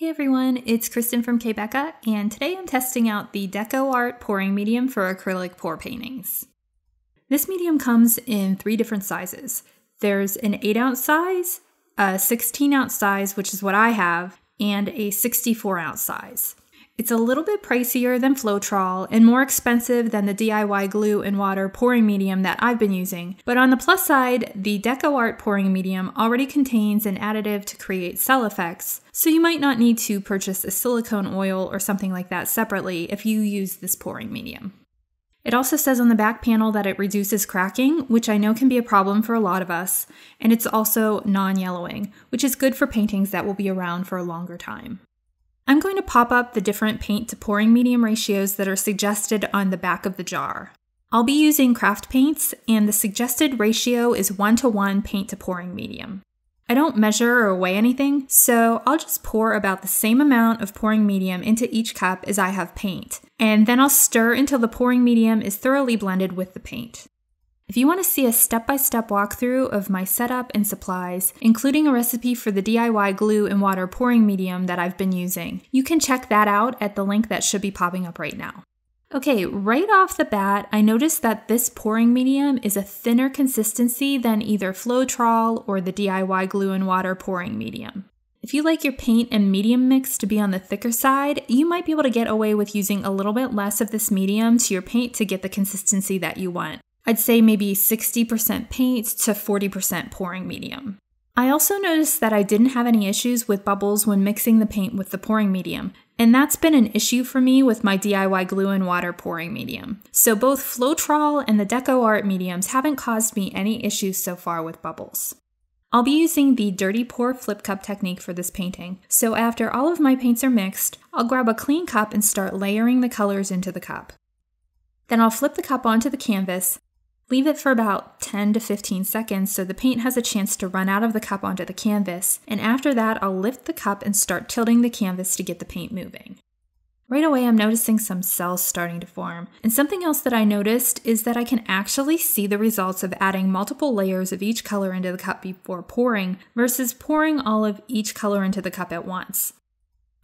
Hey everyone, it's Kristen from k.becca, and today I'm testing out the DecoArt Pouring Medium for acrylic pour paintings. This medium comes in 3 different sizes. There's an 8-ounce size, a 16-ounce size, which is what I have, and a 64-ounce size. It's a little bit pricier than Floetrol and more expensive than the DIY glue and water pouring medium that I've been using, but on the plus side, the DecoArt Pouring Medium already contains an additive to create cell effects, so you might not need to purchase a silicone oil or something like that separately if you use this pouring medium. It also says on the back panel that it reduces cracking, which I know can be a problem for a lot of us, and it's also non-yellowing, which is good for paintings that will be around for a longer time. I'm going to pop up the different paint to pouring medium ratios that are suggested on the back of the jar. I'll be using craft paints, and the suggested ratio is 1:1 paint to pouring medium. I don't measure or weigh anything, so I'll just pour about the same amount of pouring medium into each cup as I have paint, and then I'll stir until the pouring medium is thoroughly blended with the paint. If you want to see a step-by-step walkthrough of my setup and supplies, including a recipe for the DIY glue and water pouring medium that I've been using, you can check that out at the link that should be popping up right now. Okay, right off the bat, I noticed that this pouring medium is a thinner consistency than either Floetrol or the DIY glue and water pouring medium. If you like your paint and medium mix to be on the thicker side, you might be able to get away with using a little bit less of this medium to your paint to get the consistency that you want. I'd say maybe 60% paint to 40% pouring medium. I also noticed that I didn't have any issues with bubbles when mixing the paint with the pouring medium, and that's been an issue for me with my DIY glue and water pouring medium. So both Floetrol and the DecoArt mediums haven't caused me any issues so far with bubbles. I'll be using the dirty pour flip cup technique for this painting, so after all of my paints are mixed, I'll grab a clean cup and start layering the colors into the cup. Then I'll flip the cup onto the canvas, leave it for about 10 to 15 seconds so the paint has a chance to run out of the cup onto the canvas, and after that I'll lift the cup and start tilting the canvas to get the paint moving. Right away I'm noticing some cells starting to form, and something else that I noticed is that I can actually see the results of adding multiple layers of each color into the cup before pouring versus pouring all of each color into the cup at once.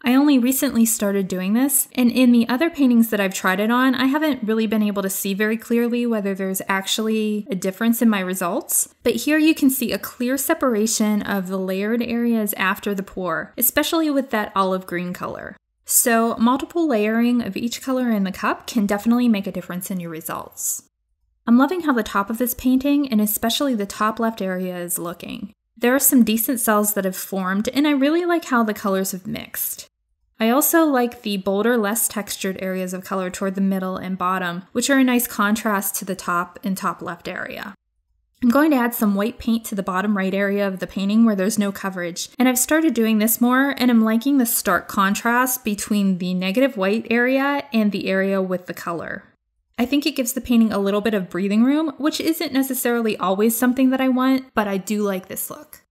I only recently started doing this, and in the other paintings that I've tried it on, I haven't really been able to see very clearly whether there's actually a difference in my results. But here you can see a clear separation of the layered areas after the pour, especially with that olive green color. So multiple layering of each color in the cup can definitely make a difference in your results. I'm loving how the top of this painting, and especially the top left area, is looking. There are some decent cells that have formed, and I really like how the colors have mixed. I also like the bolder, less textured areas of color toward the middle and bottom, which are a nice contrast to the top and top left area. I'm going to add some white paint to the bottom right area of the painting where there's no coverage, and I've started doing this more, and I'm liking the stark contrast between the negative white area and the area with the color. I think it gives the painting a little bit of breathing room, which isn't necessarily always something that I want, but I do like this look.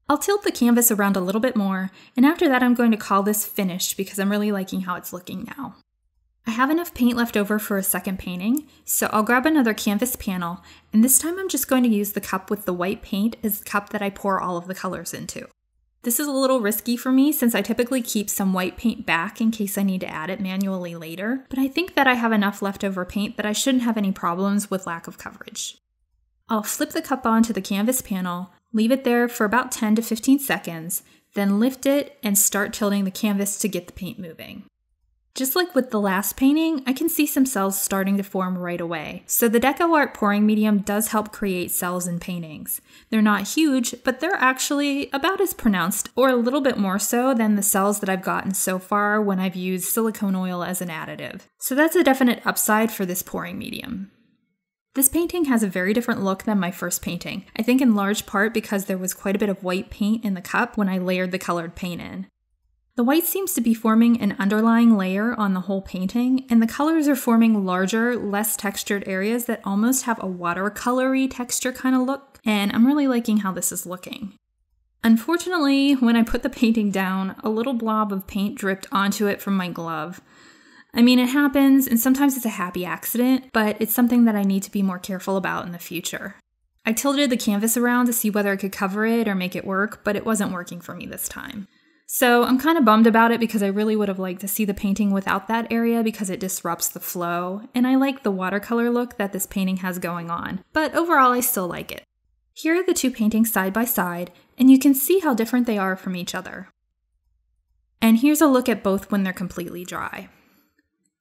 I'll tilt the canvas around a little bit more, and after that I'm going to call this finished because I'm really liking how it's looking now. I have enough paint left over for a second painting, so I'll grab another canvas panel, and this time I'm just going to use the cup with the white paint as the cup that I pour all of the colors into. This is a little risky for me since I typically keep some white paint back in case I need to add it manually later, but I think that I have enough leftover paint that I shouldn't have any problems with lack of coverage. I'll flip the cup onto the canvas panel, leave it there for about 10 to 15 seconds, then lift it and start tilting the canvas to get the paint moving. Just like with the last painting, I can see some cells starting to form right away, so the DecoArt Pouring Medium does help create cells in paintings. They're not huge, but they're actually about as pronounced, or a little bit more so, than the cells that I've gotten so far when I've used silicone oil as an additive. So that's a definite upside for this pouring medium. This painting has a very different look than my first painting, I think in large part because there was quite a bit of white paint in the cup when I layered the colored paint in. The white seems to be forming an underlying layer on the whole painting, and the colors are forming larger, less textured areas that almost have a watercolory texture kind of look, and I'm really liking how this is looking. Unfortunately, when I put the painting down, a little blob of paint dripped onto it from my glove. I mean, it happens, and sometimes it's a happy accident, but it's something that I need to be more careful about in the future. I tilted the canvas around to see whether I could cover it or make it work, but it wasn't working for me this time. So I'm kind of bummed about it because I really would have liked to see the painting without that area because it disrupts the flow, and I like the watercolor look that this painting has going on, but overall I still like it. Here are the two paintings side by side, and you can see how different they are from each other. And here's a look at both when they're completely dry.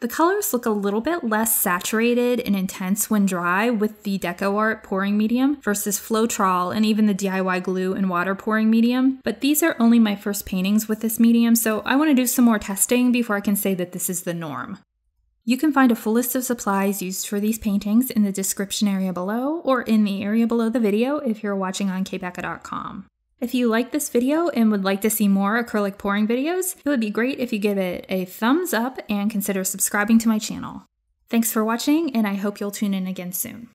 The colors look a little bit less saturated and intense when dry with the DecoArt Pouring Medium versus Floetrol and even the DIY glue and water pouring medium, but these are only my first paintings with this medium, so I want to do some more testing before I can say that this is the norm. You can find a full list of supplies used for these paintings in the description area below or in the area below the video if you're watching on k.becca.com. If you like this video and would like to see more acrylic pouring videos, it would be great if you give it a thumbs up and consider subscribing to my channel. Thanks for watching, and I hope you'll tune in again soon.